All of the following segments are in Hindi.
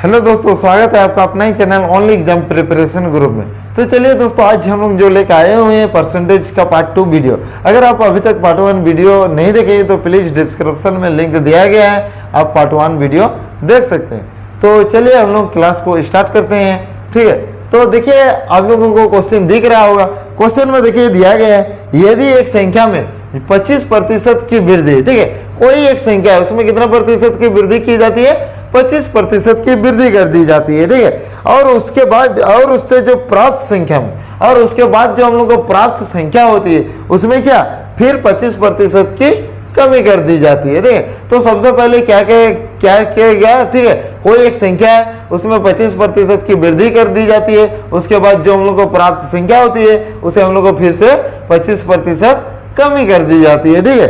हेलो दोस्तों, स्वागत है आपका अपना ही channel only exam preparation group में। तो चलिए दोस्तों, आज हम लोग जो लेकर आए हुए हैं परसेंटेज का पार्ट 2 वीडियो। अगर आप अभी तक पार्ट 1 वीडियो नहीं देखे तो प्लीज डिस्क्रिप्शन में लिंक दिया गया है, आप पार्ट 1 वीडियो देख सकते हैं। तो चलिए हम लोग क्लास को स्टार्ट करते हैं। ठीक है, तो देखिए आप लोगों को क्वेश्चन दिख रहा होगा। क्वेश्चन में देखिए दिया गया है, यदि एक संख्या में 25% की वृद्धि, ठीक है, कोई एक संख्या है उसमें कितना प्रतिशत की वृद्धि की जाती है, 25% की वृद्धि कर दी जाती है। ठीक है, और उसके बाद और उससे जो प्राप्त संख्या में और उसके बाद जो हम लोग को प्राप्त संख्या होती है उसमें क्या फिर 25% की कमी कर दी जाती है। ठीक है, तो सबसे पहले क्या किया गया, ठीक है, कोई एक संख्या है उसमें 25% की वृद्धि कर दी जाती है। उसके बाद जो हम लोग को प्राप्त संख्या होती है उसे हम लोग को फिर से 25% कमी कर दी जाती है। ठीक है,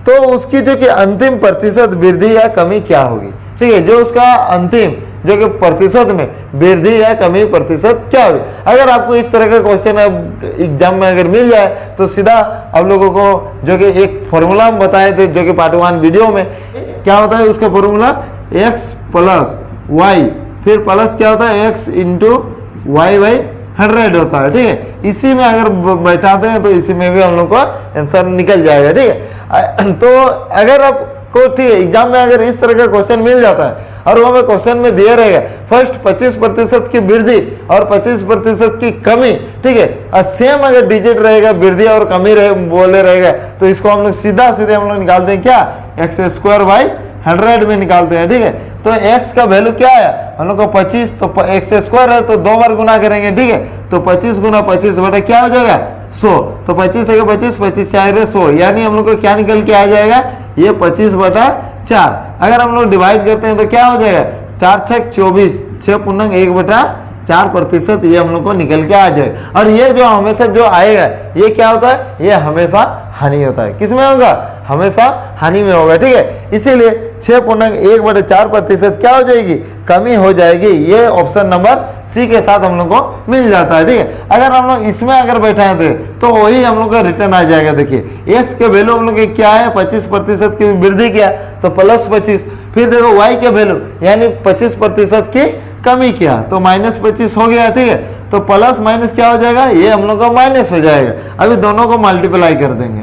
तो उसकी जो कि अंतिम प्रतिशत वृद्धि या कमी क्या होगी। ठीक है, जो उसका अंतिम जो कि प्रतिशत में वृद्धि या कमी प्रतिशत क्या होगी। अगर आपको इस तरह का क्वेश्चन एग्जाम में अगर मिल जाए तो सीधा आप लोगों को जो कि एक फॉर्मूला हम बताए थे जो कि पार्ट 1 वीडियो में, क्या होता है उसका फॉर्मूला x प्लस वाई, फिर प्लस क्या होता है x इंटू वाई बाई 100 होता है। ठीक है, इसी में अगर बैठाते हैं तो इसी में भी हम लोग का आंसर निकल जाएगा। ठीक है, तो अगर आपको, ठीक है, एग्जाम में अगर इस तरह का क्वेश्चन मिल जाता है और वो हमें क्वेश्चन में दिया रहेगा फर्स्ट 25% की वृद्धि और 25% की कमी, ठीक है, और सेम अगर डिजिट रहेगा वृद्धि और कमी बोले रहेगा तो इसको हम लोग सीधे हम लोग निकालते हैं क्या, x² बाई 100 में निकालते हैं। ठीक है, तो x का वैल्यू क्या है हम लोग को 25, तो x² है तो 2 बार गुना करेंगे। ठीक है, तो 25 गुना 25 बटा क्या हो जाएगा 100, तो 25 है 25, 25 4 है 100, यानी हम लोग को क्या निकल के आ जाएगा ये 25/4। अगर हम लोग डिवाइड करते हैं तो क्या हो जाएगा 4 6 24, 6/1/4% ये हम लोग को निकल के आ जाएगा। और ये जो हमेशा जो आएगा ये क्या होता है, ये हमेशा हानि होता है। किसमें होगा, हमेशा हानि में होगा। ठीक है, इसीलिए 6.1/4% क्या हो जाएगी, कमी हो जाएगी। ये ऑप्शन नंबर सी के साथ हम लोग को मिल जाता है। ठीक है, अगर हम लोग इसमें अगर बैठाए थे तो वही हम लोग का रिटर्न आ जाएगा। देखिए एक्स के वैल्यू हम लोग के क्या है 25% की वृद्धि किया तो प्लस 25, फिर देखो वाई के वैल्यू यानी 25% की कमी किया तो -25 हो गया। ठीक है, तो प्लस माइनस क्या हो जाएगा, ये हम लोग का माइनस हो जाएगा। अभी दोनों को मल्टीप्लाई कर देंगे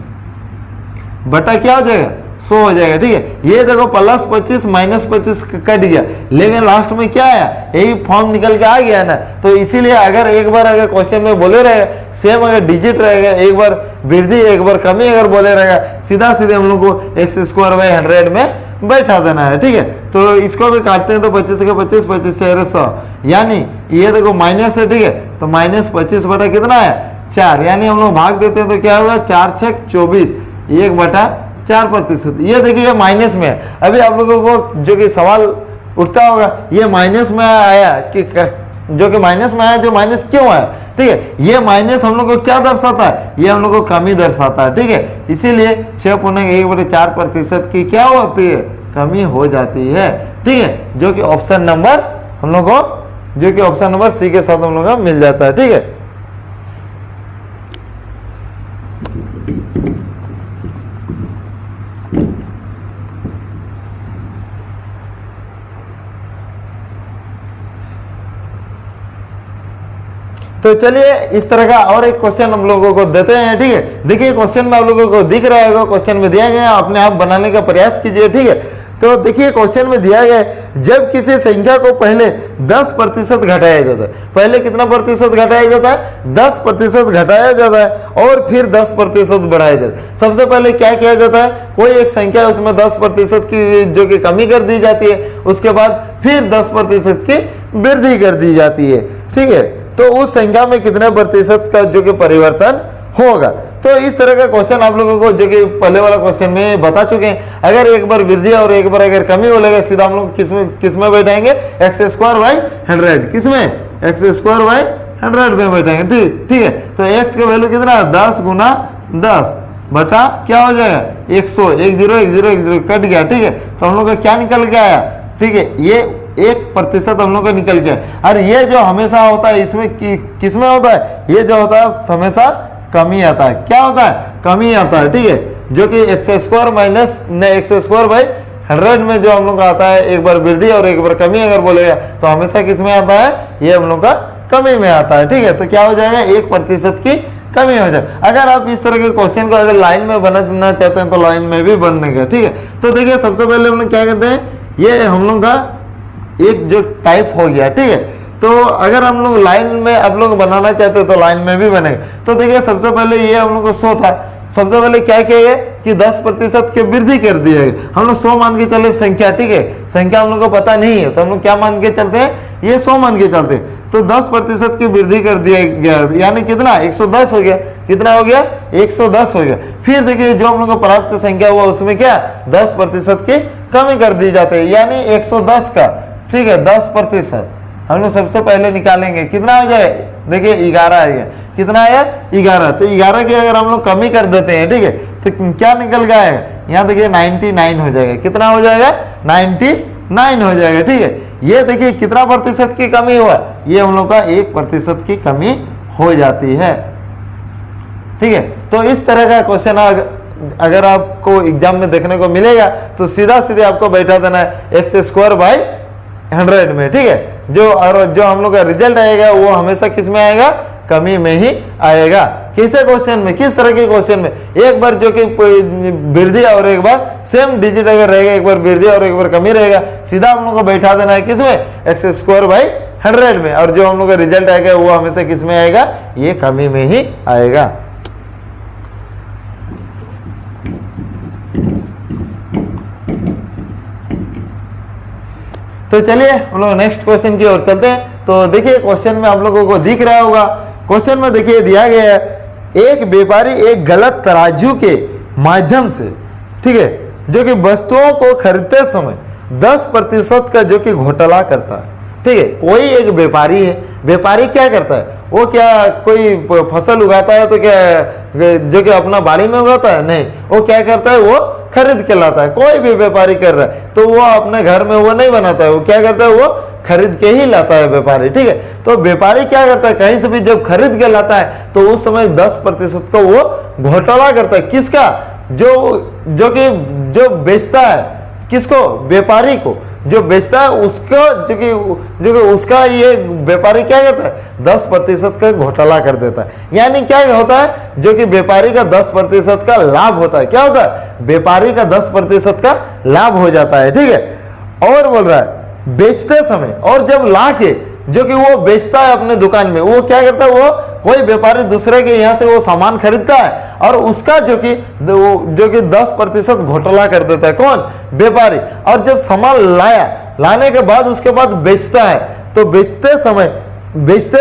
बटा क्या हो जाएगा 100 हो जाएगा। ठीक है, ये देखो प्लस 25 -25 कट गया, लेकिन लास्ट में क्या आया, यही फॉर्म निकल के आ गया ना। तो इसीलिए अगर एक बार अगर क्वेश्चन में बोले रहेगा सेम अगर डिजिट रहेगा, एक बार वृद्धि एक बार कमी अगर बोले रहेगा, सीधा हम लोग को x² बाई 100 में बैठा देना है। ठीक है, तो इसको भी काटते हैं तो 25 के 25, 25 4 100, यानी ये देखो माइनस है। ठीक है, तो -25 बटा कितना है 4, यानी हम लोग भाग देते हैं तो क्या होगा 4 6 24, 1/4%। ये देखिए माइनस में है। अभी आप लोगों को जो कि सवाल उठता होगा ये माइनस में आया कि जो कि माइनस में आया, जो माइनस क्यों आया। ठीक है, ये माइनस हम लोग को क्या दर्शाता है, ये हम लोग को कमी दर्शाता है। ठीक है, इसीलिए 6.1/4% की क्या होती है, कमी हो जाती है। ठीक है, जो कि ऑप्शन नंबर हम लोग को जो कि ऑप्शन नंबर सी के साथ हम लोग को मिल जाता है। ठीक है, तो चलिए इस तरह का और एक क्वेश्चन हम लोगों को देते हैं। ठीक है, देखिए क्वेश्चन में आप लोगों को दिख रहा है, क्वेश्चन में दिया गया है, अपने आप बनाने का प्रयास कीजिए। ठीक है, तो देखिए क्वेश्चन में दिया गया है जब किसी संख्या को पहले 10% घटाया जाता है, पहले कितना प्रतिशत घटाया जाता है 10% घटाया जाता है और फिर 10% बढ़ाया जाता है। सबसे पहले क्या किया जाता है, कोई एक संख्या है उसमें 10% की जो कि कमी कर दी जाती है, उसके बाद फिर 10% की वृद्धि कर दी जाती है। ठीक है, तो उस संख्या में कितने प्रतिशत का जो कि परिवर्तन होगा। तो इस तरह का क्वेश्चन आप लोगों को जो कि पहले वाला क्वेश्चन में बता चुके हैं। अगर एक बार वृद्धि और एक बार अगर कमी बोलेगा सीधा हम लोग किसमें बैठाएंगे x² बाई 100, किसमें x² बाई 100 में बैठाएंगे। ठीक है, तो x का वैल्यू कितना है 10 गुना 10 बटा क्या हो जाएगा 100, 1 0 1 0 1 0 कट गया। ठीक है, तो हम लोग का क्या निकल के आया, ठीक है, ये 1% हम लोग का निकल गया। और ये जो हमेशा होता है इसमें किसमें होता है, ये जो होता है हमेशा कमी आता है। क्या होता है, कमी आता है। ठीक है, जो कि x² बाई 100 में जो हम लोग का आता है, एक बार वृद्धि और एक बार कमी अगर बोलेगा तो हमेशा किस में आता है, ये हम लोग का कमी में आता है। ठीक है, तो क्या हो जाएगा, 1% की कमी हो जाए। अगर आप इस तरह के क्वेश्चन को अगर लाइन में बनाना चाहते हैं तो लाइन में भी बनेगा। ठीक है, तो देखिए सबसे पहले हम लोग क्या करते हैं, ये हम लोग का एक जो टाइप हो गया। ठीक है, तो अगर हम लोग लाइन में आप लोग बनाना चाहते हैं तो लाइन में भी बनेगा। तो देखिए सबसे पहले ये हम लोग को 100 था, सबसे पहले क्या किया गया कि 10% की वृद्धि कर दिया गया। हम लोग 100 मान के चले संख्या। ठीक है, संख्या हम लोग को पता नहीं है तो हम लोग क्या मान के चलते हैं, ये 100 मान के चलते हैं। तो 10% की वृद्धि कर दिया गया, यानी कितना, 110 हो गया। कितना हो गया, 110 हो गया। फिर देखिए जो हम लोग को प्राप्त संख्या हुआ उसमें क्या 10% की कमी कर दी जाती है, यानी 110 का। ठीक है, 10% हम लोग सबसे पहले निकालेंगे, कितना हो जाए, देखिए 11 आएगा। कितना आया, 11। तो 11 की अगर हम लोग कमी कर देते हैं, ठीक है, तो क्या निकल गया है, यहाँ देखिए 99 हो जाएगा। कितना हो जाएगा, 99 हो जाएगा। ठीक है, ये देखिए कितना प्रतिशत की कमी हुआ, ये हम लोग का 1% की कमी हो जाती है। ठीक है, तो इस तरह का क्वेश्चन अगर आपको एग्जाम में देखने को मिलेगा तो सीधा सीधे आपको बैठा देना है x²/100 में। ठीक है, जो हम लोग का रिजल्ट आएगा वो हमेशा किस में आएगा, कमी में ही आएगा। किसे क्वेश्चन में, किस तरह के क्वेश्चन में, एक बार जो कि वृद्धि और एक बार सेम डिजिट अगर रहेगा, एक बार वृद्धि और एक बार कमी रहेगा, सीधा हम लोग को बैठा देना है किसमें, x²/100 में, और जो हम लोग का रिजल्ट आएगा वो हमेशा किस में आएगा, ये कमी में ही आएगा। तो चलिए हम लोग नेक्स्ट क्वेश्चन की ओर चलते हैं। तो देखिए क्वेश्चन में आप लोगों को दिख रहा होगा, क्वेश्चन में देखिए दिया गया है, एक व्यापारी एक गलत तराजू के माध्यम से, ठीक है, जो कि वस्तुओं को खरीदते समय 10% का जो कि घोटाला करता है। ठीक है, कोई एक व्यापारी है, व्यापारी क्या करता है, वो क्या कोई फसल उगाता है तो क्या जो कि अपना बाड़ी में उगाता है, नहीं, वो क्या करता है, वो खरीद के लाता है। कोई भी व्यापारी कर रहा है तो वो अपने घर में वो नहीं बनाता है, वो क्या करता है, वो खरीद के ही लाता है व्यापारी। ठीक है, तो व्यापारी क्या करता है, कहीं से भी जब खरीद के लाता है तो उस समय 10% का वो घोटाला करता है। किसका, जो बेचता है, किसको, व्यापारी को, जो बेचता है उसको, जो कि उसका ये व्यापारी क्या करता है, 10% का घोटाला कर देता है। यानी क्या होता है, जो कि व्यापारी का 10% का लाभ होता है। क्या होता है, व्यापारी का 10% का लाभ हो जाता है। ठीक है, और बोल रहा है बेचते समय, और जब ला के जो कि वो बेचता है अपने दुकान में, वो क्या करता है, वो कोई व्यापारी दूसरे के यहाँ से वो सामान खरीदता है और उसका जो कि 10% घोटाला कर देता है। कौन, व्यापारी। और जब सामान लाने के बाद उसके बाद बेचता है, तो बेचते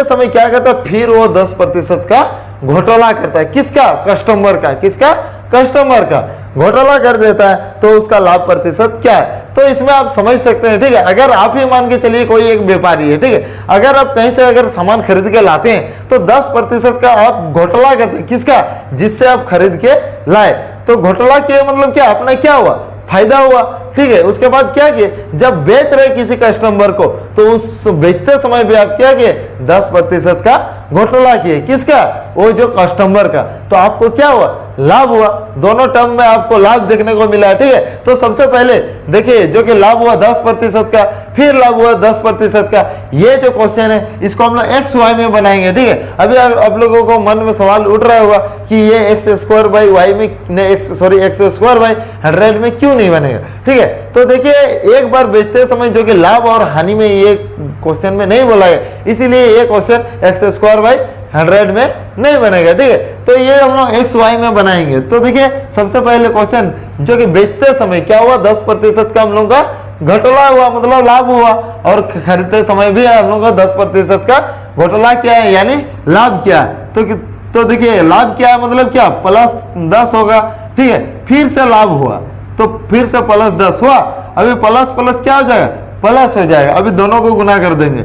समय क्या करता है, फिर वो 10% का घोटाला करता है। किसका, कस्टमर का। किसका, कस्टमर का घोटाला कर देता है। तो उसका लाभ प्रतिशत क्या है, तो इसमें आप समझ सकते हैं। ठीक है, अगर आप ही मान के चलिए कोई एक व्यापारी है, ठीक है, अगर आप कहीं से अगर सामान खरीद के लाते हैं तो 10% का आप घोटाला करते हैं। किसका, जिससे आप खरीद के लाए, तो घोटाला किया मतलब क्या, अपना क्या हुआ, फायदा हुआ। ठीक है, उसके बाद क्या किए, जब बेच रहे किसी कस्टमर को तो उस बेचते समय भी आप क्या किए, 10% का घोटाला किए। किसका, वो जो कस्टमर का। तो आपको क्या हुआ, लाभ हुआ। दोनों टर्म में आपको लाभ देखने को मिला। ठीक है, तो सबसे पहले देखिए जो कि लाभ हुआ 10% का, फिर लाभ हुआ 10% का। ये जो क्वेश्चन है इसको हम लोग XY में बनाएंगे। ठीक है, अभी आप लोगों को मन में सवाल उठ रहा होगा कि ये x² में x²/100 में क्यों नहीं बनेगा। ठीक है, तो देखिए एक बार बेचते समय जो कि लाभ और हानि में ये क्वेश्चन में नहीं बोला है, इसीलिए ये क्वेश्चन x²/100 में नहीं बनेगा। ठीक है, तो ये हम लोग XY में बनाएंगे। तो देखिए सबसे पहले क्वेश्चन जो कि बेचते समय क्या हुआ, 10% का हम लोग का घोटाला हुआ, मतलब लाभ हुआ, और खरीदते समय भी हम लोग का 10% का घोटाला क्या है, यानी लाभ क्या है। तो देखिए लाभ क्या है, मतलब क्या, +10 होगा। ठीक है, फिर से लाभ हुआ तो फिर से +10 हुआ, अभी प्लस क्या हो जाएगा, प्लस हो जाएगा। अभी दोनों को गुना कर देंगे,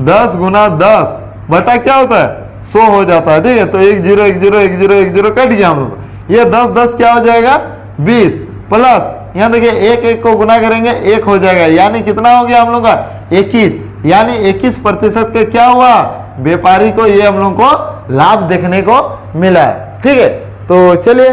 10 × 10 बटा क्या होता है, 100 हो जाता है। ठीक है, तो 1 0 1 0 1 0 1 0 कट गया हम लोग, ये 10 10 क्या हो जाएगा, 20, प्लस यहाँ देखिए 1 1 को गुना करेंगे 1 हो जाएगा, यानी कितना हो गया हम लोग का, 21। यानी 21% का क्या हुआ, व्यापारी को ये हम लोग को लाभ देखने को मिला है। ठीक है, तो चलिए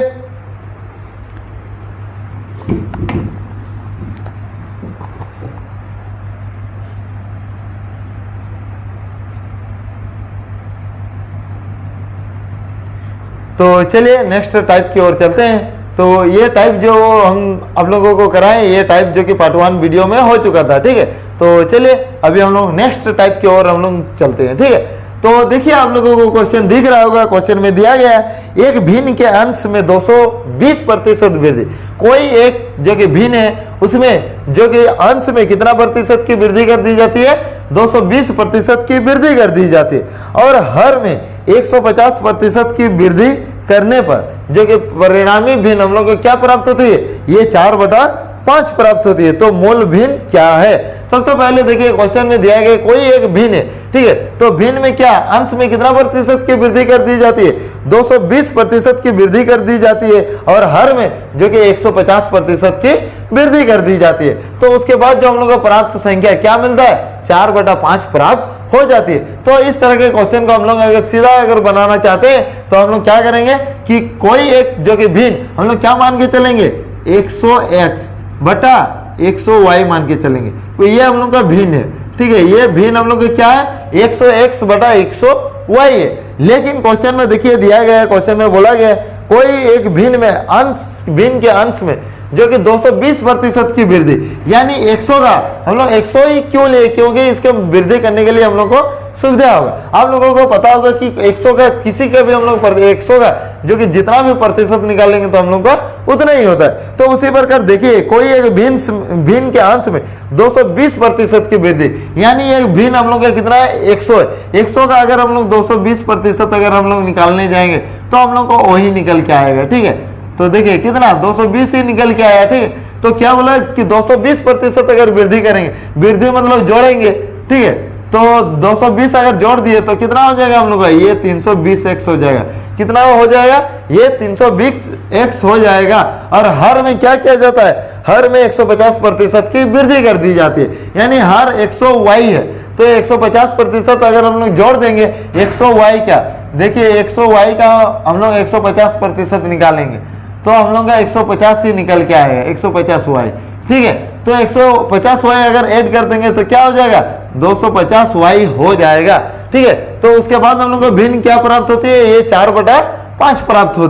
तो चलिए नेक्स्ट टाइप की ओर चलते हैं। तो ये टाइप जो हम आप लोगों को कराएं, ये टाइप जो कि पार्ट 1 वीडियो में हो चुका था, ठीक है। तो चलिए अभी हम लोग नेक्स्ट टाइप की ओर हम लोग चलते हैं, ठीक है। तो देखिए आप लोगों को क्वेश्चन दिख रहा होगा, क्वेश्चन में दिया गया है एक भिन्न के अंश में 220% वृद्धि। कोई एक जो कि भिन्न है उसमें जो कि अंश में कितना प्रतिशत की वृद्धि कर दी जाती है, 220% की वृद्धि कर दी जाती है। और हर में 150% की वृद्धि करने पर जो कि परिणामी भिन्न हम लोग को क्या प्राप्त होती है, ये 4/5 प्राप्त होती है। तो मूल भिन्न क्या है? सबसे पहले देखिए क्वेश्चन में दिया गया कोई एक भिन्न है, ठीक है। तो भिन्न में क्या अंश में कितना प्रतिशत की वृद्धि कर दी जाती है, 220% की वृद्धि कर दी जाती है। और हर में जो कि 150% की वृद्धि कर दी जाती है। तो उसके बाद जो हम लोग को प्राप्त संख्या क्या मिलता है, 4/5 प्राप्त हो जाती है। तो इस तरह के क्वेश्चन को हम लोग अगर सीधा अगर बनाना चाहते हैं तो हम लोग क्या करेंगे कि कोई एक जो कि भिन्न हम लोग क्या मान के चलेंगे, 100x बटा 100y मान के चलेंगे। तो ये हम लोग का भिन्न है, ठीक है। ये भिन्न हम लोग का क्या है, 100x बटा 100y है। लेकिन क्वेश्चन में देखिए दिया गया है, क्वेश्चन में बोला गया है कोई एक भिन्न में अंश, भिन्न के अंश में जो कि 220% की वृद्धि, यानी 100 का हम लोग 100 ही क्यों ले, क्योंकि इसके वृद्धि करने के लिए हम लोग को सुविधा होगा। आप लोगों को पता होगा कि 100 का किसी का भी हम लोग 100 का जो कि जितना भी प्रतिशत निकालेंगे तो हम लोग का उतना ही होता है। तो उसी प्रकार देखिए कोई एक भिन्न के अंश में 220% की वृद्धि, यानी एक भिन्न हम लोग का कितना है, 100 है। 100 का अगर हम लोग 220% अगर हम लोग निकालने जाएंगे तो हम लोग को वही निकल के आएगा, ठीक है। तो देखिए कितना 220 ही निकल के आया, ठीक है। तो क्या बोला कि 220% अगर वृद्धि करेंगे, वृद्धि मतलब जोड़ेंगे, ठीक है। तो 220 अगर जोड़ दिए तो कितना हो जाएगा हम लोग का, ये 320x हो जाएगा। कितना हो जाएगा, ये 320x हो जाएगा। और हर में क्या किया जाता है, हर में 150% की वृद्धि कर दी जाती है, यानी हर 100y है तो 150% अगर हम लोग जोड़ देंगे 100y क्या, देखिए 100y का हम लोग 150% निकालेंगे तो हम लोग का 150 ही निकल के आएगा, 150y, ठीक है। तो 150y अगर ऐड कर देंगे तो क्या हो जाएगा, 250y हो जाएगा, ठीक है। तो उसके बाद हम लोग को भिन्न क्या प्राप्त होती है, ये 4/5 प्राप्त हो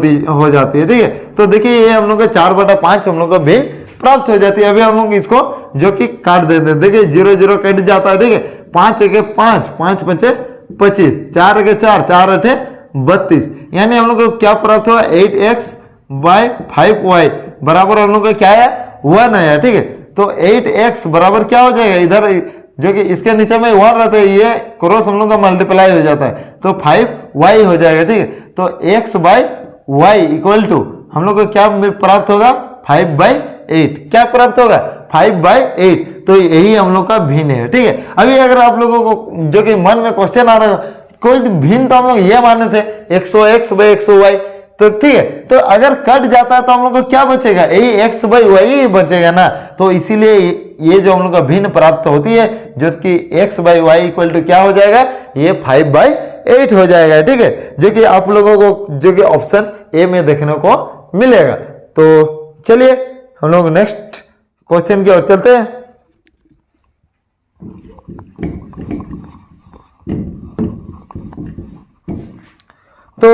जाती है, ठीक है। तो देखिए ये हम लोग का 4/5 हम लोग को भिन्न प्राप्त हो जाती है। अभी हम लोग इसको जो कि काट देते हैं, देखिए 0 0 कट जाता है, ठीक है। 5 के 5, 5 5 25, 4 के 4, 4 8 32, यानी हम लोग को क्या प्राप्त हुआ, 8x/5y बराबर हम लोग का क्या है, 1 आया, ठीक है। तो 8x बराबर क्या हो जाएगा, इधर जो कि इसके नीचे में 1 रहता है, ये क्रॉस हम लोग का मल्टीप्लाई हो जाता है तो 5y हो जाएगा, ठीक है। तो x/y इक्वल टू हम लोग को क्या प्राप्त होगा, 5/8, क्या प्राप्त होगा, 5/8। तो यही हम लोग का भिन्न है, ठीक है। अभी अगर आप लोगों को जो कि मन में क्वेश्चन आ रहा है, कोई भिन्न तो हम लोग ये माने थे 100x/100y, तो ठीक है। तो अगर कट जाता है तो हम लोग को क्या बचेगा, यही x/y ही बचेगा ना। तो इसीलिए ये जो हम लोग का भिन्न प्राप्त होती है जो कि x/y इक्वल टू क्या हो जाएगा, ये 5/8 हो जाएगा, ठीक है। जो कि आप लोगों को जो कि ऑप्शन ए में देखने को मिलेगा। तो चलिए हम लोग नेक्स्ट क्वेश्चन की ओर चलते हैं। तो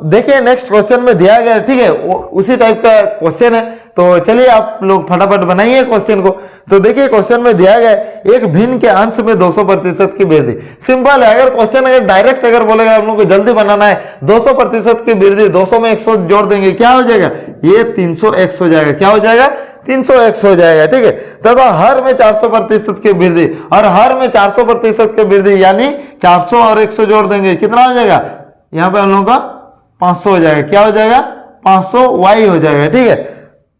देखिए नेक्स्ट क्वेश्चन में दिया गया, ठीक है, उसी टाइप का क्वेश्चन है। तो चलिए आप लोग फटाफट बनाइए क्वेश्चन को। तो देखिए क्वेश्चन में दिया गया एक भिन्न के अंश में 200% की वृद्धि। सिंपल है, अगर क्वेश्चन अगर डायरेक्ट अगर बोलेगा हम लोग को जल्दी बनाना है, 200% की वृद्धि, 200 में 100 जोड़ देंगे क्या हो जाएगा, ये 300x हो जाएगा, क्या हो जाएगा, 300x हो जाएगा, ठीक है। तथा हर में 400% की वृद्धि, और हर में 400% की वृद्धि यानी 400 और 100 जोड़ देंगे कितना हो जाएगा, यहाँ पे हम लोग का 500 हो जाएगा, क्या हो जाएगा, 500y हो जाएगा, ठीक है।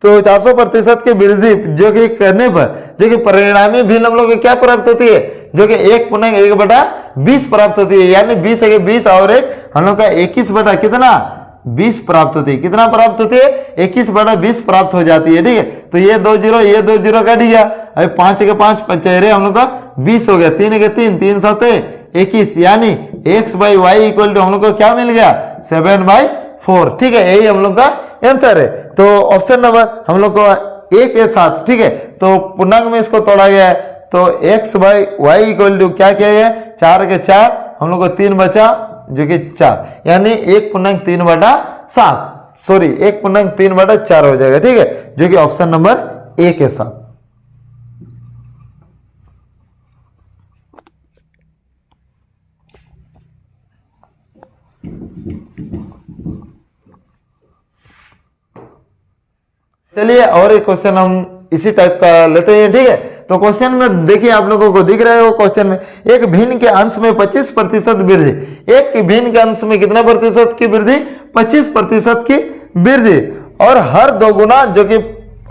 तो 400% की वृद्धि जो कि करने पर जो कि परिणामी भिन्न हम लोग को क्या प्राप्त होती है, जो कि 1/1/20 प्राप्त होती है, यानी 20 है 20 और एक हम लोग का 21 बटा कितना 20 प्राप्त होती है। कितना प्राप्त होती है, 21/20 प्राप्त हो जाती है, ठीक है। तो ये 2 0, ये 2 0 कट गया। अभी 5 के 5 चेहरे हम लोग का 20 हो गया, 3 के 3, 3 7 21, यानी x/y इक्वल टू हम लोग को क्या मिल गया, 7/4, ठीक है। यही हम लोग का आंसर है। तो ऑप्शन नंबर हम लोग को ए के साथ, ठीक है, तो पूर्णांक में इसको तोड़ा गया है। तो x/y इक्वल टू क्या किया गया, 4 के 4, हम लोग को 3 बचा जो कि 4, यानी 1.3/7 7, सॉरी 1.3/4 हो जाएगा, ठीक है, जो कि ऑप्शन नंबर ए के साथ। चलिए और एक क्वेश्चन हम इसी टाइप का लेते हैं, ठीक है। तो क्वेश्चन में देखिए आप लोगों को दिख रहा है वो क्वेश्चन में, एक भिन्न के अंश में 25% वृद्धि, एक भिन्न के अंश में कितना प्रतिशत की वृद्धि, 25% की वृद्धि, और हर 2 गुना, जो कि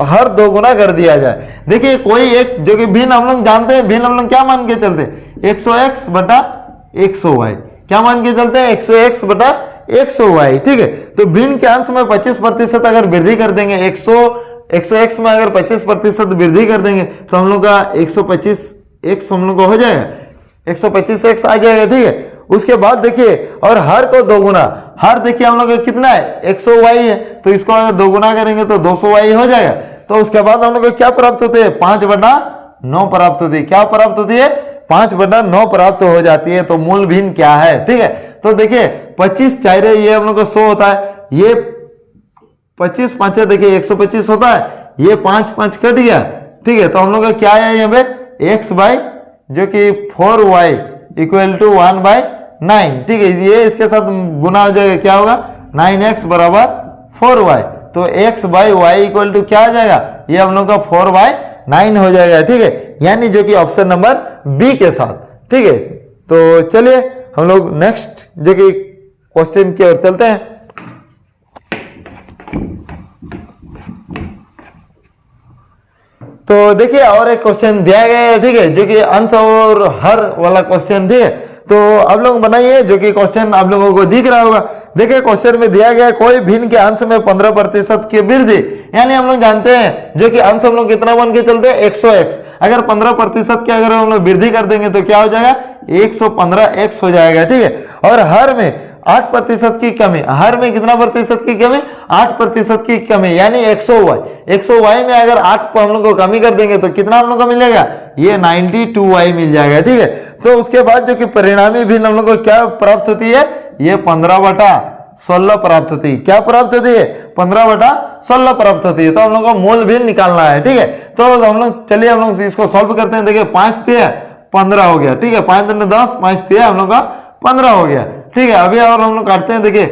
हर 2 गुना कर दिया जाए। देखिए कोई एक जो कि भिन्न हम लोग जानते हैं, भिन्न हम लोग क्या मान के चलते हैं, 100x बटा 100y, क्या मान के चलते हैं, 100x बटा 100y, ठीक है। तो भिन्न के अंश में 25% अगर वृद्धि कर देंगे, 100x में अगर 25% वृद्धि कर देंगे तो हम लोग का 125x हम लोग को हो जाएगा, 125x आ जाएगा, ठीक है। उसके बाद देखिए और हर को 2 गुना, हर देखिए हम लोग का कितना है, 100y है, तो इसको अगर 2 गुना करेंगे तो 200y हो जाएगा। तो उसके बाद हम लोग को क्या प्राप्त होते हैं, 5/9 प्राप्त होती है, क्या प्राप्त होती है, 5/9 प्राप्त हो जाती है। तो मूल भिन्न क्या है, ठीक है। तो देखिए 25 चाहे ये हम लोग को 100 होता है, ये 25 5 देखिए 125 होता है, ये 5 कट गया, ठीक है। तो हम लोग का क्या है यहाँ पे, x बाई जो कि 4y इक्वल टू 1/9, ठीक है। ये इसके साथ गुना हो जाएगा, क्या होगा, 9x बराबर 4y, तो x by Y equal to क्या आ जाएगा, ये हम लोग का 4/9 हो जाएगा, ठीक है, यानी जो कि ऑप्शन नंबर बी के साथ, ठीक है। तो चलिए हम लोग नेक्स्ट जो कि क्वेश्चन की ओर चलते हैं। तो देखिए और एक क्वेश्चन दिया गया है, ठीक है, जो कि अंश और हर वाला क्वेश्चन, ठीक है। तो आप लोग बनाइए, जो कि क्वेश्चन आप लोगों को दिख रहा होगा। देखिए क्वेश्चन में दिया गया है कोई भिन्न के अंश में 15% की वृद्धि, यानी हम लोग जानते हैं जो कि अंश हम लोग कितना मान के चलते हैं, 100x, अगर 15% की अगर हम लोग वृद्धि कर देंगे तो क्या हो जाएगा, 115x हो जाएगा, ठीक है। और हर में 8% की कमी, हर में कितना प्रतिशत की कमी, 8% की कमी, यानी 100y में अगर 8 को हम लोग को कमी कर देंगे तो कितना हम लोग को मिलेगा, ये 92y मिल जाएगा, ठीक है। तो उसके बाद जो कि परिणामी भिन्न हम लोग को क्या प्राप्त होती है, ये 15/16 प्राप्त होती है, क्या प्राप्त होती है, 15/16 प्राप्त होती है। तो हम लोग को मूल भिन्न निकालना है, ठीक है। तो हम लोग चलिए हम लोग इसको सॉल्व करते हैं। देखिए 5×3 हो गया, ठीक है, 5×10 5×3 हम लोग का 15 हो गया, ठीक है। अभी और हम लोग काटते हैं, देखिए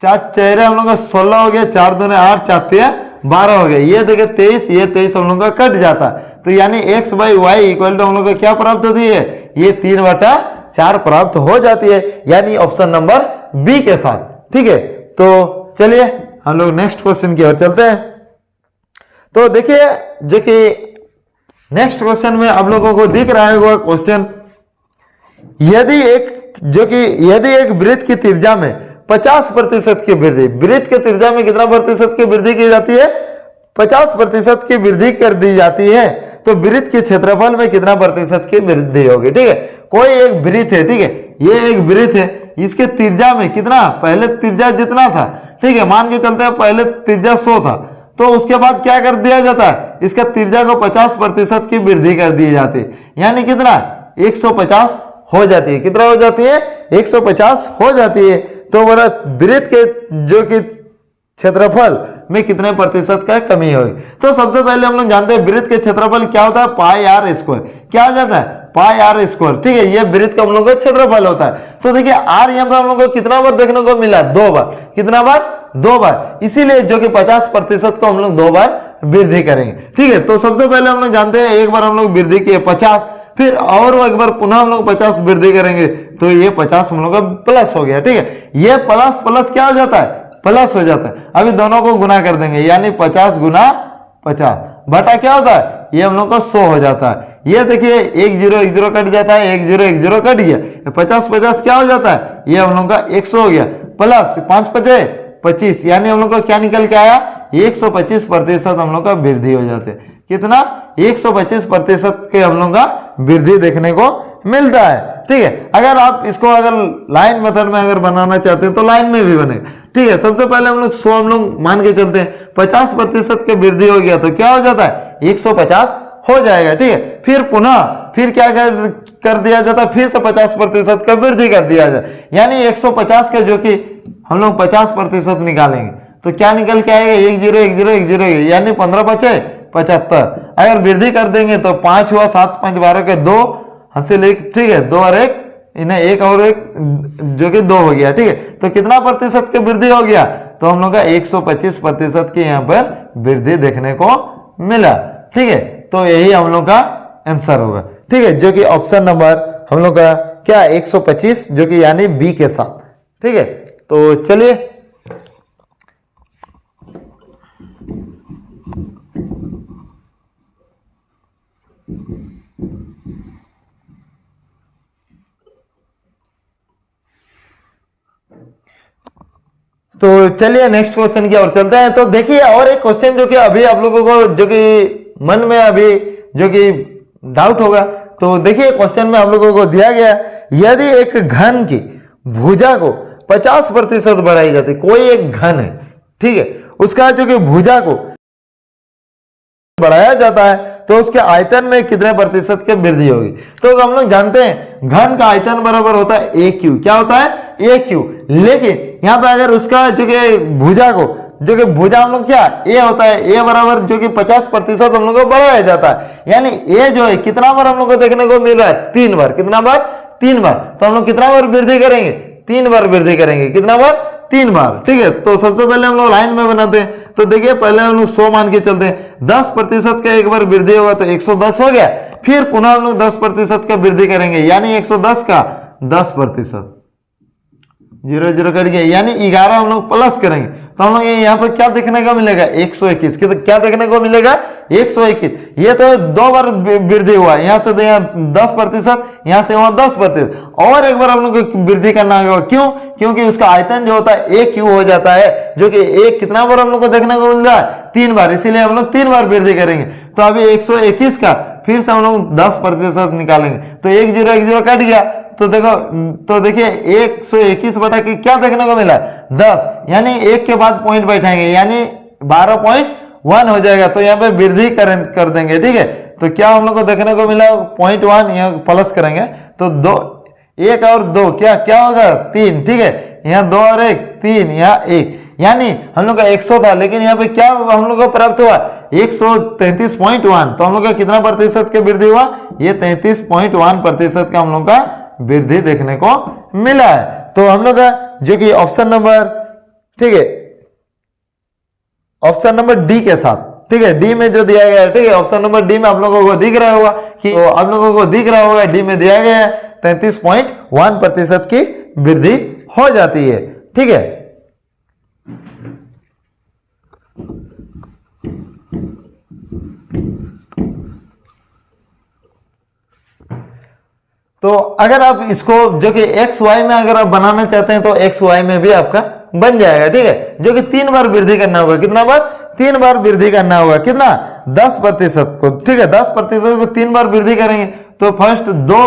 4 चेहरे हम लोग का 16 हो गया, 4×2 8 4×3 12 हो गया, ये देखिए 23, ये 23 हम लोग का कट जाता है। तो यानी x by Y equal to हम लोग को क्या प्राप्त होती है, ये 3/4 प्राप्त हो जाती है, यानी ऑप्शन नंबर बी के साथ, ठीक है। तो चलिए हम लोग नेक्स्ट क्वेश्चन की ओर चलते हैं। तो देखिए जो कि नेक्स्ट क्वेश्चन में आप लोगों को दिख रहा है वो क्वेश्चन, यदि एक वृत्त की त्रिज्या में 50% की वृद्धि, वृत्त के त्रिज्या में कितना प्रतिशत की वृद्धि की जाती है, 50% की वृद्धि कर दी जाती है, तो वृत्त के क्षेत्रफल में कितना प्रतिशत की वृद्धि होगी, ठीक है। कोई एक वृत्त है, ठीक है, ये एक वृत्त है, इसके त्रिज्या में कितना, पहले त्रिज्या जितना था, ठीक है, मान के चलते हैं पहले त्रिज्या 100 था, तो उसके बाद क्या कर दिया जाता है, इसका त्रिज्या को 50% की वृद्धि कर दी जाती है, यानी कितना 150 हो जाती है, कितना हो जाती है, 150 हो जाती है। तो बोला वृत्त के जो कि क्षेत्रफल में कितने प्रतिशत का कमी होगी। तो सबसे पहले हम लोग जानते हैं वृत्त के क्षेत्रफल क्या होता है, πr², क्या हो जाता है, πr², ठीक है, ये वृत्त का हम लोग का क्षेत्रफल होता है। तो देखिए r यहाँ पर हम लोग को कितना बार देखने को मिला, 2 बार, कितना बार, 2 बार, इसीलिए जो कि 50% को हम लोग 2 बार वृद्धि करेंगे, ठीक है। तो सबसे पहले हम लोग जानते हैं एक बार हम लोग वृद्धि किए 50, फिर और एक बार पुनः हम लोग 50 वृद्धि करेंगे, तो ये 50 हम लोग का प्लस हो गया, ठीक है। ये प्लस प्लस क्या हो जाता है, प्लस हो जाता है। अभी दोनों को गुना कर देंगे, यानी 50 × 50 बटा क्या होता है, ये हम लोग को 100 हो जाता है। ये देखिए 1 0 1 0 कट जाता है, 1 0 1 0 कट गया, 50 50 क्या हो जाता है, ये हम लोग का 100 हो गया, प्लस 5 5 25, यानी हम लोग को क्या निकल के आया, 125% हम लोग का वृद्धि हो जाते हैं। कितना, 125% के हम लोग का वृद्धि देखने को मिलता है, ठीक है। अगर आप इसको अगर लाइन मेथड में अगर बनाना चाहते हैं तो लाइन में भी बनेगा, ठीक है। सबसे पहले हम लोग 100 हम लोग मान के चलते हैं, 50% के वृद्धि हो गया तो क्या हो जाता है, 150 हो जाएगा, ठीक है। फिर पुनः फिर क्या कर दिया जाता है, फिर से 50% का वृद्धि कर दिया जाए, यानी 150 के जो कि हम लोग 50% निकालेंगे तो क्या निकल के आएगा, 1 0 1 0 1 0 यानी 15 बचे 75। अगर वृद्धि कर देंगे तो 5 हुआ, 7 5 12 के 2 हासिल 1, ठीक है, 2 और 1 इन्हें 1 और 1 जो कि 2 हो गया, ठीक है। तो कितना प्रतिशत की वृद्धि हो गया, तो हम लोग का 125% की यहाँ पर वृद्धि देखने को मिला, ठीक है। तो यही हम लोग का आंसर होगा, ठीक है, जो कि ऑप्शन नंबर हम लोग का क्या 125 जो कि यानी बी के साथ, ठीक है। तो चलिए नेक्स्ट क्वेश्चन की ओर चलते हैं। तो देखिए और एक क्वेश्चन जो कि अभी आप लोगों को जो कि मन में अभी जो कि डाउट होगा, तो देखिए क्वेश्चन में आप लोगों को दिया गया यदि एक घन की भुजा को 50% बढ़ाई जाती, कोई एक घन है, ठीक है, उसका जो कि भुजा को बढ़ाया जाता है तो उसके आयतन में कितने प्रतिशत की वृद्धि होगी। तो हम लोग जानते हैं घन का आयतन बराबर होता है ए क्यू, क्या होता है ए क्यू, लेकिन यहां पे अगर उसका जो कि भुजा को जो कि भुजा हम लोग क्या ए होता है, ए बराबर जो कि 50% हम लोग को बढ़ाया जाता है, यानी ए जो है कितना बार हम लोग को देखने को मिल रहा है, 3 बार, कितना बार 3 बार। तो हम लोग कितना बार वृद्धि करेंगे, 3 बार वृद्धि करेंगे, कितना बार 3 बार, ठीक है। तो सबसे पहले हम लोग लाइन में बनाते हैं, तो देखिए पहले हम लोग 100 मान के चलते हैं, 10% का एक बार वृद्धि होगा तो 110 हो गया, फिर पुनः हम लोग 10% का वृद्धि करेंगे यानी 110 का 10%, 0 0 कट गया यानी 11 हम लोग प्लस करेंगे तो हम लोग यहाँ पर क्या देखने को मिलेगा 121, क्या देखने को मिलेगा 121। ये तो 2 बार वृद्धि हुआ, यहाँ से तो यहाँ 10%, यहाँ से वहां 10%, और एक बार हम लोग को वृद्धि करना होगा, क्यों, क्योंकि उसका आयतन जो होता है ए क्यू हो जाता है, जो कि एक कितना बार हम लोग को देखने को मिल रहा है 3 बार, इसीलिए हम लोग 3 बार वृद्धि करेंगे। तो अभी 121 का फिर से हम लोग 10% निकालेंगे तो 1 0 1 0 कट गया, तो देखो, तो देखिए 121 बटा के क्या देखने को मिला 10, यानी 1 के बाद पॉइंट बैठाएंगे यानी 12.1 हो जाएगा, तो यहाँ पे वृद्धि कर देंगे, ठीक है। तो क्या हम लोग को देखने को मिला 0.1, यहाँ प्लस करेंगे तो 2 1 और 2 क्या क्या होगा 3, ठीक है, यहाँ 2 और 1 3, यहाँ 1, यानी हम लोग का 100 था, लेकिन यहाँ पे क्या हम लोग को प्राप्त हुआ 133.1, तो हम लोग का कितना प्रतिशत की वृद्धि हुआ, ये 33.1% का हम लोग का वृद्धि देखने को मिला है। तो हम लोग का जो कि ऑप्शन नंबर, ठीक है, ऑप्शन नंबर डी के साथ, ठीक है, डी में जो दिया गया है, ठीक है, ऑप्शन नंबर डी में आप लोगों को दिख रहा होगा कि तो आप लोगों को दिख रहा होगा डी में दिया गया है 33.1% की वृद्धि हो जाती है, ठीक है। तो अगर आप इसको जो कि एक्स वाई में अगर आप बनाना चाहते हैं तो एक्स वाई में भी आपका बन जाएगा, ठीक है, जो कि 3 बार वृद्धि करना होगा, कितना बार 3 बार वृद्धि करना होगा, कितना 10% को, ठीक है, 10% को 3 बार वृद्धि करेंगे तो फर्स्ट 2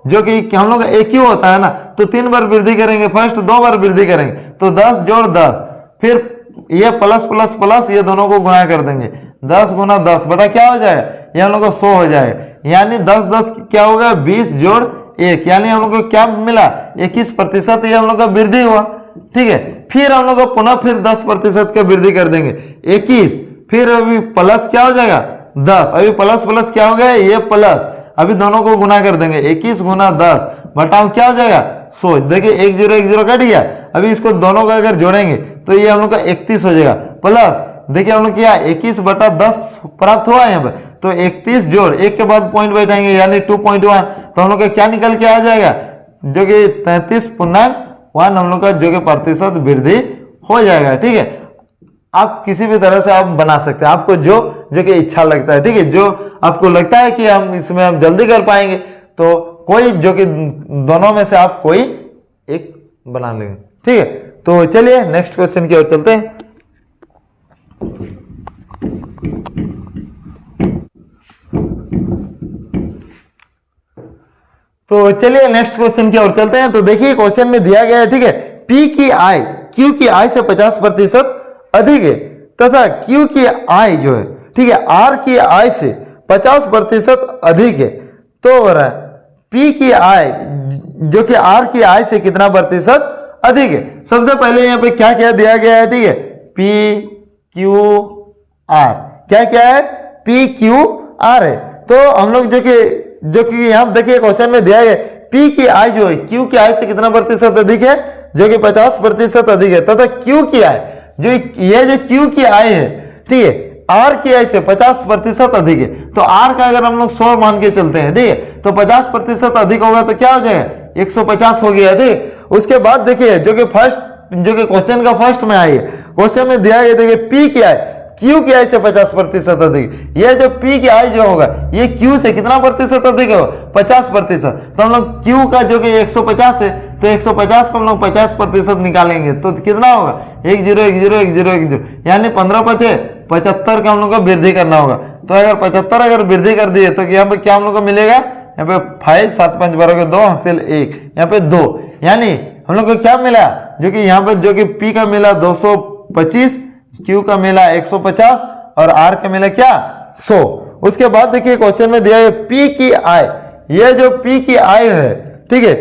जो कि हम लोग एक ही होता है ना, तो 3 बार वृद्धि करेंगे, फर्स्ट 2 बार वृद्धि करेंगे तो 10 जोड़ 10, फिर ये प्लस प्लस प्लस ये दोनों को गुणा कर देंगे, 10 गुना 10 बटा क्या हो जाएगा, ये हम लोग को 100 हो जाएगा, यानी 10 10 क्या होगा 20 जोड़ 1, यानी हम लोग को क्या मिला 21%, ये हम लोग का वृद्धि हुआ, ठीक है। फिर हम लोग को पुनः फिर 10% का वृद्धि कर देंगे 21, फिर अभी प्लस क्या हो जाएगा 10, अभी प्लस प्लस क्या हो गया ये प्लस, अभी दोनों को गुना कर देंगे 21 गुना 10 बटाओ क्या हो जाएगा 100, देखिए 1 0 1 0 कट गया, अभी इसको दोनों को अगर जोड़ेंगे तो ये हम लोग का 31 हो जाएगा, प्लस देखिए हम लोग क्या 21 बटा 10 प्राप्त हुआ है यहाँ पर, तो 31 जोड़ 1 के बाद पॉइंट बैठाएंगे यानी 2.1, तो हम लोग का क्या निकल के आ जाएगा जो कि 33.1 हम लोग का जो कि प्रतिशत वृद्धि हो जाएगा, ठीक है। आप किसी भी तरह से आप बना सकते हैं, आपको जो कि इच्छा लगता है, ठीक है, जो आपको लगता है कि हम इसमें हम जल्दी कर पाएंगे तो कोई जो कि दोनों में से आप कोई एक बना लेंगे, ठीक है। तो चलिए नेक्स्ट क्वेश्चन की ओर चलते हैं। तो चलिए नेक्स्ट क्वेश्चन की ओर चलते हैं। तो देखिए क्वेश्चन में दिया गया है, ठीक है, P की आई Q की आई से 50% अधिक है तथा Q की आई जो है, ठीक है, R की आई से 50% अधिक है, तो हो रहा है P की आई जो कि R की आई से कितना प्रतिशत अधिक है। सबसे पहले यहाँ पे क्या क्या दिया गया है, ठीक है, पी क्यू आर, क्या क्या है, पी क्यू आर है। तो हम लोग जो कि यहाँ देखिए क्वेश्चन में दिया गया पी की आई जो है क्यू की आई से कितना प्रतिशत अधिक है, जो कि 50% अधिक है, तथा क्यू की आई जो ये जो क्यू की आई है, ठीक है, आर की आई से 50% अधिक है। तो आर का अगर हम लोग 100 मान के चलते हैं, ठीक है, तो 50% अधिक होगा तो क्या हो जाएगा 150 हो गया, ठीक। उसके बाद देखिए जो कि क्वेश्चन का फर्स्ट में आई है, क्वेश्चन में दिया गया देखिए पी की आई क्यू की आई से 50% अधिक। ये जो पी की आई जो होगा ये क्यू से कितना प्रतिशत अधिक होगा, 50%। तो हम लोग क्यू का जो कि 150 है तो 150 को हम लोग 50% निकालेंगे तो कितना होगा 10 10 10 10, यानी 15 बचे 75 का हम लोग को वृद्धि करना होगा। तो अगर 75 अगर वृद्धि कर दिए तो यहाँ पे क्या हम लोग को मिलेगा, यहाँ पे 5 7 5 12 2 हासिल 1, यहाँ पे 2, यानी हम लोग को क्या मिला, जो कि यहाँ पे जो कि पी का मिला 225, क्यू का मिला 150 और आर का मिला क्या 100। उसके बाद देखिए क्वेश्चन में दिया है पी की आई, ये जो पी की आई है, ठीक है,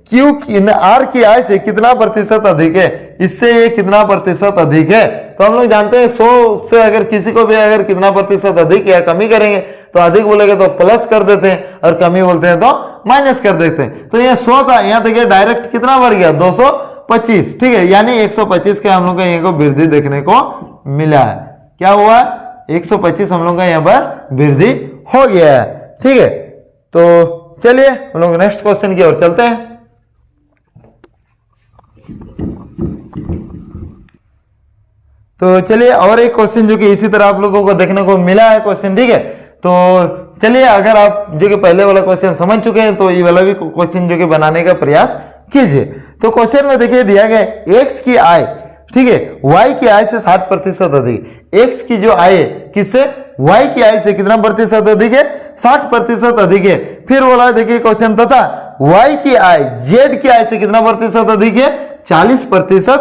क्यू की आर की आई से कितना प्रतिशत अधिक है, इससे ये कितना प्रतिशत अधिक है। तो हम लोग जानते हैं 100 से अगर किसी को भी अगर कितना प्रतिशत अधिक या कमी करेंगे तो अधिक बोलेंगे तो प्लस कर देते हैं और कमी बोलते हैं तो माइनस कर देते हैं। तो ये 100 था, यहाँ देखिए डायरेक्ट कितना बढ़ गया 225, ठीक है, यानी 125 के हम लोग का यहाँ को वृद्धि देखने को मिला है। क्या हुआ 125 हम लोग का यहाँ पर वृद्धि हो गया है, ठीक है। तो चलिए हम लोग नेक्स्ट क्वेश्चन की ओर चलते हैं। तो चलिए और एक क्वेश्चन जो कि इसी तरह आप लोगों को देखने को मिला है क्वेश्चन, ठीक है। तो चलिए अगर आप जो कि पहले वाला क्वेश्चन समझ चुके हैं तो ये वाला भी क्वेश्चन जो कि बनाने का प्रयास कीजिए। तो क्वेश्चन में देखिए दिया गया एक्स की आय, ठीक है, वाई की आय से 60% अधिक। एक्स की जो आय है किससे, वाई की आय से कितना प्रतिशत अधिक है, 60% अधिक है। फिर बोला देखिए क्वेश्चन तथा वाई की आय जेड की आय से कितना प्रतिशत अधिक है, 40%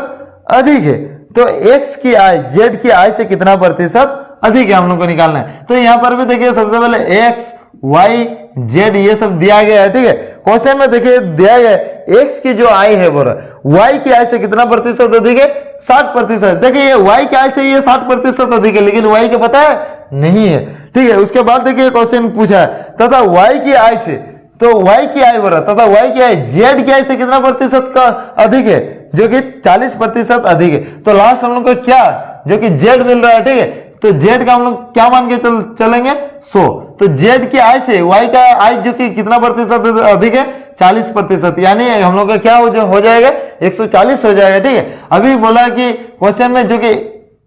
अधिक है। तो एक्स की आय जेड की आय से कितना प्रतिशत अधिक है हम लोग को निकालना है। तो यहां पर भी देखिए सबसे पहले एक्स वाई जेड ये सब दिया गया है, ठीक है। क्वेश्चन में देखिए दिया गया एक्स की जो आय है बोला वाई की आय से कितना प्रतिशत अधिक है, 60%। देखिए ये वाई की आय से ये 60% अधिक है, लेकिन वाई का पता है नहीं है, ठीक है। उसके बाद देखिए क्वेश्चन पूछा है तथा वाई की आय से, तो वाई की आय बोला तथा वाई की आय जेड की आय से कितना प्रतिशत का अधिक है, जो कि 40% अधिक है। तो लास्ट हम लोग को क्या जो कि जेड मिल रहा है, ठीक है। तो जेड का हम लोग क्या मान के चलेंगे 100। तो जेड की आय से वाई का आय जो कि कितना प्रतिशत अधिक है, 40%, यानी हम लोग का क्या हो जाएगा 140 हो जाएगा, ठीक है। अभी बोला कि क्वेश्चन में जो कि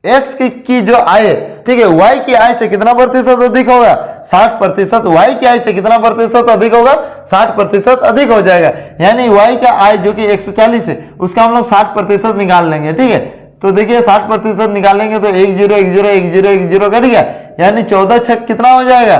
एक्स की जो आय है, ठीक है, वाई की आय से कितना प्रतिशत अधिक होगा 60%, वाई की आय से कितना प्रतिशत अधिक होगा 60% अधिक हो जाएगा। यानी वाई का आय जो कि 140 है उसका हम लोग 60% निकाल लेंगे, ठीक है। तो देखिए 60% निकालेंगे तो 10 10 10 10 कट गया, यानी 14 छक कितना हो जाएगा,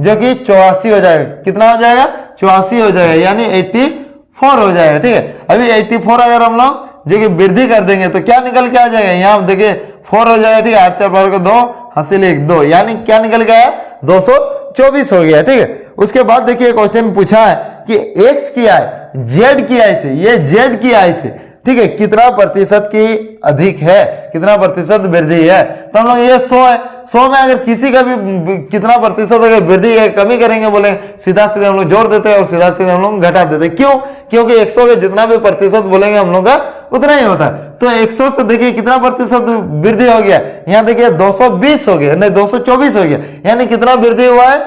जो कि 84 हो जाएगा। कितना हो जाएगा 84 हो जाएगा, यानी 84 हो जाएगा, ठीक है। अभी 84 अगर हम लोग जो कि वृद्धि कर देंगे तो क्या निकल के आ जाएगा, यहाँ देखिए 4 हो जाएगा, ठीक है, 8 4 12 को 2 हासिल 1 2, यानी क्या निकल गया 224 हो गया, ठीक है। उसके बाद देखिए क्वेश्चन पूछा है कि एक्स की आय जेड की आय से, ये जेड की आय से, ठीक है, कितना प्रतिशत की अधिक है, कितना प्रतिशत वृद्धि है। तो हम लोग ये 100 है, 100 में अगर किसी का भी कितना प्रतिशत अगर वृद्धि है कमी करेंगे बोले सीधा सीधा हम लोग जोड़ देते हैं और सीधा सीधा हम लोग घटा देते हैं। क्यों, क्योंकि 100 के जितना भी प्रतिशत बोलेंगे हम लोग का उतना ही होता है। तो 100 से देखिए कितना प्रतिशत वृद्धि हो गया, यहाँ देखिए 220 हो गया, नहीं 224 हो गया, यानी कितना वृद्धि हुआ है,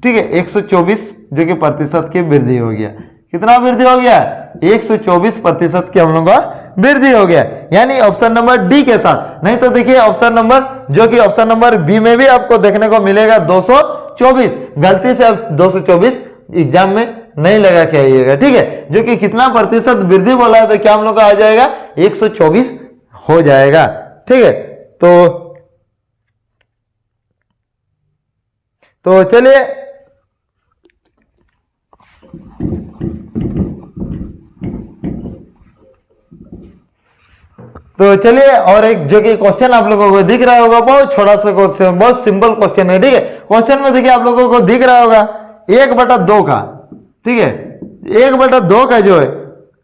ठीक है, 124 जो कि प्रतिशत की वृद्धि हो गया। कितना वृद्धि हो गया 124% की हम लोग का वृद्धि हो गया, यानी ऑप्शन नंबर डी के साथ। नहीं तो देखिए ऑप्शन नंबर जो कि ऑप्शन नंबर बी में भी आपको देखने को मिलेगा 224। गलती से अब 224 एग्जाम में नहीं लगा के आइएगा, ठीक है। जो कि कितना प्रतिशत वृद्धि बोला है तो क्या हम लोग का आ जाएगा 124 हो जाएगा, ठीक है। तो चलिए और एक जो कि क्वेश्चन आप लोगों को दिख रहा होगा, बहुत छोटा सा क्वेश्चन, बहुत सिंपल क्वेश्चन है, ठीक है। क्वेश्चन में देखिए आप लोगों को दिख रहा होगा 1/2 का, ठीक है, 1/2 का जो है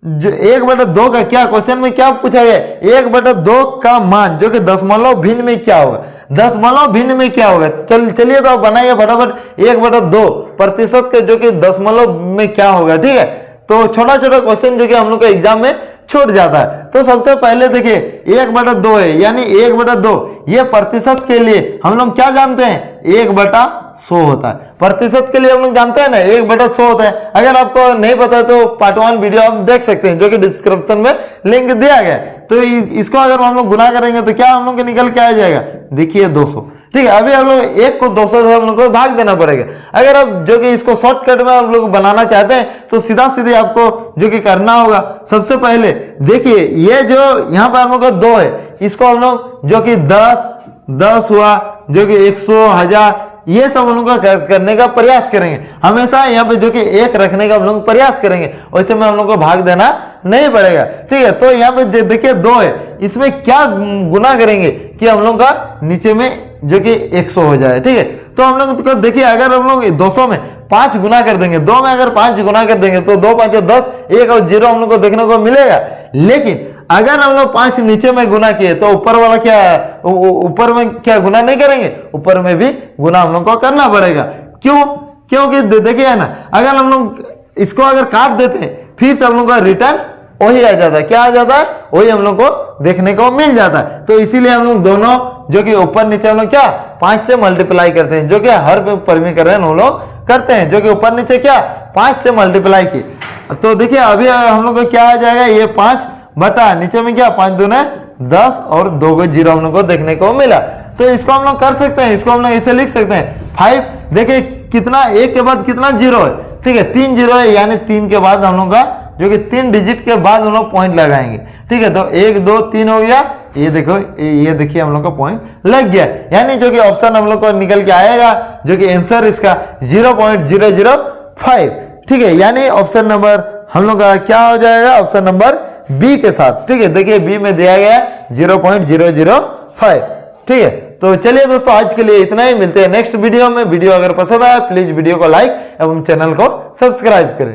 जो 1/2 का क्या क्वेश्चन में क्या पूछा गया, 1/2 का मान जो कि दशमलव भिन्न में क्या होगा, दशमलव भिन्न में क्या होगा। चलिए तो आप बनाइए फटाफट 1/2 प्रतिशत के जो कि दशमलव में क्या होगा। ठीक है, तो छोटा छोटा क्वेश्चन जो कि हम लोग का एग्जाम में छूट जाता है। तो सबसे पहले देखिए 1/2 है, यानी 1/2 ये प्रतिशत के लिए हम लोग क्या जानते हैं, 1/100 होता है। प्रतिशत के लिए हम लोग जानते हैं ना 1/100 होता है। अगर आपको नहीं पता तो पार्ट 1 वीडियो आप देख सकते हैं जो कि डिस्क्रिप्शन में लिंक दिया गया है। तो इसको अगर हम लोग गुना करेंगे तो क्या हम लोग के निकल के आ जाएगा, देखिए 200। ठीक है, अभी हम लोग 1 को 200 से हम लोग को भाग देना पड़ेगा। अगर आप जो कि इसको शॉर्टकट में आप लोग बनाना चाहते हैं तो सीधा सीधे आपको जो कि करना होगा, सबसे पहले देखिए ये जो यहाँ पर हम लोग का 2 है, इसको हम लोग जो कि 10 हुआ, जो कि 100, 1000 ये सब हम लोग का करने का प्रयास करेंगे। हमेशा यहाँ पे जो कि 1 रखने का हम लोग प्रयास करेंगे, वैसे में हम लोग को भाग देना नहीं पड़ेगा। ठीक है, तो यहाँ पे देखिए 2 है, इसमें क्या गुना करेंगे कि हम लोग का नीचे में जो कि 100 हो जाए। ठीक है, तो हम लोग को देखिए अगर हम लोग 200 में 5 गुना कर देंगे, 2 में अगर 5 गुना कर देंगे तो 2 5 10, 1 और 0 हम लोग को देखने को मिलेगा। लेकिन अगर हम लोग 5 नीचे में गुना किए तो ऊपर वाला क्या, ऊपर में क्या गुना नहीं करेंगे, ऊपर में भी गुना हम लोग को करना पड़ेगा। क्यों, क्योंकि देखिए ना, अगर हम लोग इसको अगर काट देते हैं फिर से हम लोग का रिटर्न वही आ जाता है। क्या आ जाता है, वही हम लोग को देखने को मिल जाता है। तो इसीलिए हम लोग दोनों जो कि ऊपर नीचे हम लोग क्या 5 से मल्टीप्लाई करते हैं, जो कि हर पेपर में कर रहे हैं हम लोग करते हैं, जो कि ऊपर नीचे क्या 5 से मल्टीप्लाई की। तो देखिए अभी हम लोग को क्या आ जाएगा, ये 5 बटा नीचे में क्या 5 दूने 10 और 2 को 0 हम लोग को देखने को मिला। तो इसको हम लोग कर सकते हैं, इसको हम लोग ऐसे लिख सकते हैं 5। देखिए कितना 1 के बाद कितना 0 है, ठीक है 3 0 है, यानी 3 के बाद हम लोग का जो कि 3 डिजिट के बाद हम लोग पॉइंट लगाएंगे। ठीक है, तो 1 2 3 हो गया, ये देखो ये देखिए हम लोग का पॉइंट लग गया, यानी जो कि ऑप्शन हम लोग को निकल के आएगा जो कि आंसर इसका 0.005। ठीक है, यानी ऑप्शन नंबर हम लोग का क्या हो जाएगा, ऑप्शन नंबर बी के साथ। ठीक है, देखिए बी में दिया गया 0.005। ठीक है, तो चलिए दोस्तों आज के लिए इतना ही, मिलते हैं नेक्स्ट वीडियो में। वीडियो अगर पसंद आया प्लीज वीडियो को लाइक एवं चैनल को सब्सक्राइब करें।